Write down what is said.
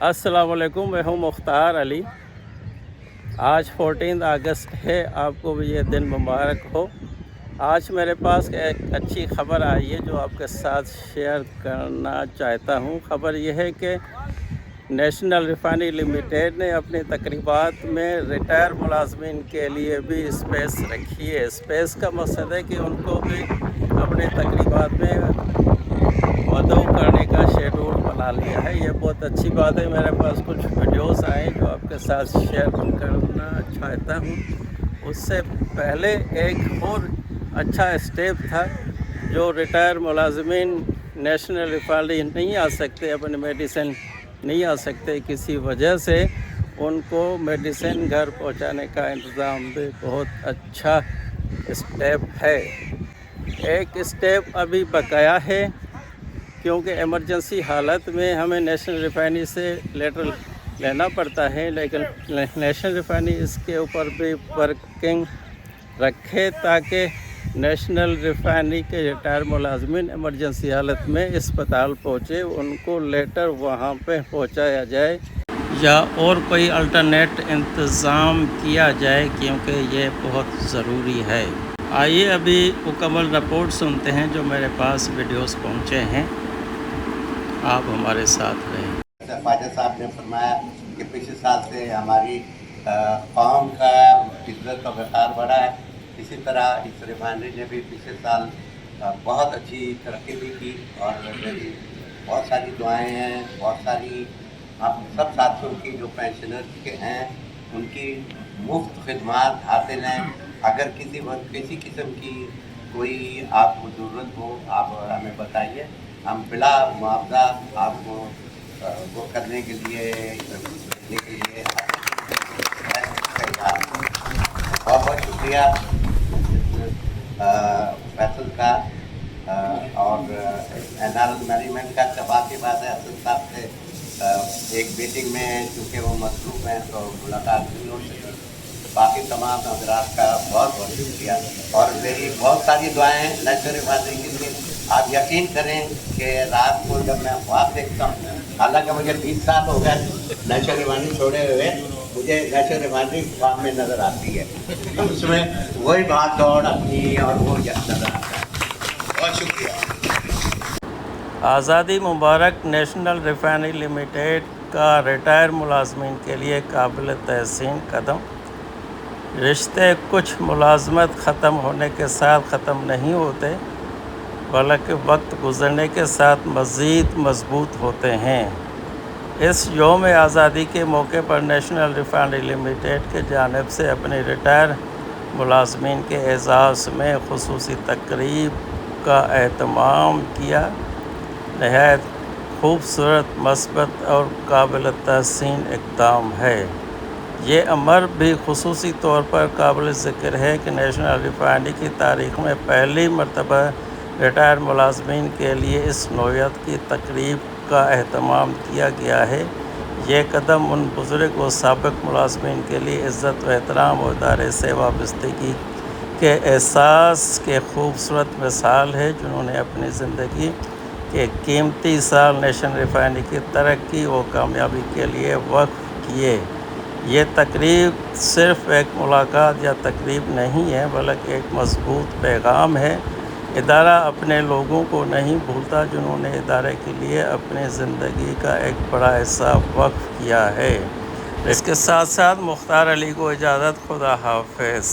अस्सलाम वालेकुम, मैं हूँ मुख्तार अली। आज 14 अगस्त है, आपको भी ये दिन मुबारक हो। आज मेरे पास एक अच्छी ख़बर आई है जो आपके साथ शेयर करना चाहता हूँ। ख़बर यह है कि नेशनल रिफाइनरी लिमिटेड ने अपनी तकरीबात में रिटायर मुलाजमीन के लिए भी स्पेस रखी है। स्पेस का मकसद है कि उनको भी अपने तकरीबात में मदऊ करने का शेड्यूल बना लिया है। ये बहुत अच्छी बात है। मेरे पास कुछ वीडियोस आए जो आपके साथ शेयर करना चाहता हूँ। उससे पहले एक और अच्छा स्टेप था जो रिटायर मुलाजमीन नेशनल रिफाइनरी नहीं आ सकते, अपने मेडिसिन नहीं आ सकते किसी वजह से, उनको मेडिसिन घर पहुंचाने का इंतज़ाम भी बहुत अच्छा स्टेप है। एक स्टेप अभी बकाया है क्योंकि इमरजेंसी हालत में हमें नेशनल रिफाइनरी से लेटर लेना पड़ता है, लेकिन नेशनल रिफाइनरी इसके ऊपर भी वर्किंग रखे ताकि नेशनल रिफाइनरी के रिटायर मुलाजमीन इमरजेंसी हालत में अस्पताल पहुँचे, उनको लेटर वहाँ पे पहुँचाया जाए या और कोई अल्टरनेट इंतज़ाम किया जाए, क्योंकि ये बहुत ज़रूरी है। आइए अभी मुकम्मल रिपोर्ट सुनते हैं जो मेरे पास वीडियोस पहुँचे हैं। आप हमारे साथ रहें। ख्वाजा साहब ने फरमाया कि पिछले साल से हमारी कौम का इज्जत और वक़ार बढ़ा है। इसी तरह इस रिफाइनरी ने भी पिछले साल बहुत अच्छी तरक्की भी की और मेरी बहुत सारी दुआएं हैं, बहुत सारी आप सब साथियों की जो पेंशनर्स के हैं उनकी मुफ्त खिदमत हासिल हैं। अगर किसी किस्म की कोई आपको ज़रूरत हो आप हमें बताइए, हम बिला मुआवजा आपको वो करने के लिए बहुत बहुत शुक्रिया फैसल का और एनआरएल मैनेजमेंट का। बाकी बात है असल साहब से एक मीटिंग में चूँकि वो मसरूफ़ हैं तो मुलाकात नहीं हो सकी। बाकी तमाम हजरात का बहुत बहुत शुक्रिया और मेरी बहुत सारी दुआएं नेशनल रिफाइनरी के लिए। आप यकीन करें कि रात को जब मैं ख्वाब देखता हूँ, हालांकि मुझे 20 साल हो गए नेशनल रिफाइनरी छोड़े हुए, मुझे नेशनल रिफाइनरी ख्वाब में नज़र आती है। तो उसमें वही भाग दौड़ अपनी और वो नज़र आता है। बहुत शुक्रिया। आज़ादी मुबारक। नेशनल रिफाइनरी लिमिटेड का रिटायर मुलाजमीन के लिए काबिल तहसीन कदम। रिश्ते कुछ मुलाजमत ख़त्म होने के साथ ख़त्म नहीं होते, बल्कि वक्त गुज़रने के साथ मज़ीद मजबूत होते हैं। इस यौम आज़ादी के मौके पर नेशनल रिफाइनरी लिमिटेड के जानिब से अपने रिटायर मुलाजमीन के एज़ाज़ में खुसूसी तकरीब का एहतमाम किया। नहायत खूबसूरत, मस्बत और काबिल तहसीन इक़दाम है। ये अमर भी खुसूसी तौर पर काबिल ज़िक्र है कि नेशनल रिफाइनरी की तारीख़ में पहली मरतबा रिटायर मुलाजमीन के लिए इस नौयत की तकरीब का एहतमाम किया गया है। ये कदम उन बुज़ुर्ग व साबिक़ मुलाजमीन के लिए इज़्ज़त व एहतराम और इदारे से वाबस्तगी के एहसास के खूबसूरत मिसाल है, जिन्होंने अपनी ज़िंदगी के कीमती साल नेशनल रिफाइनरी की तरक्की व कामयाबी के लिए वक्फ़ किए। ये तकरीब सिर्फ़ एक मुलाकात या तकरीब नहीं है, बल्कि एक मज़बूत पैगाम है। इदारा अपने लोगों को नहीं भूलता जिन्होंने इदारे के लिए अपनी ज़िंदगी का एक बड़ा हिस्सा वक्फ़ किया है। इसके साथ साथ मुख्तार अली को इजाज़त। खुदा हाफ़िज़।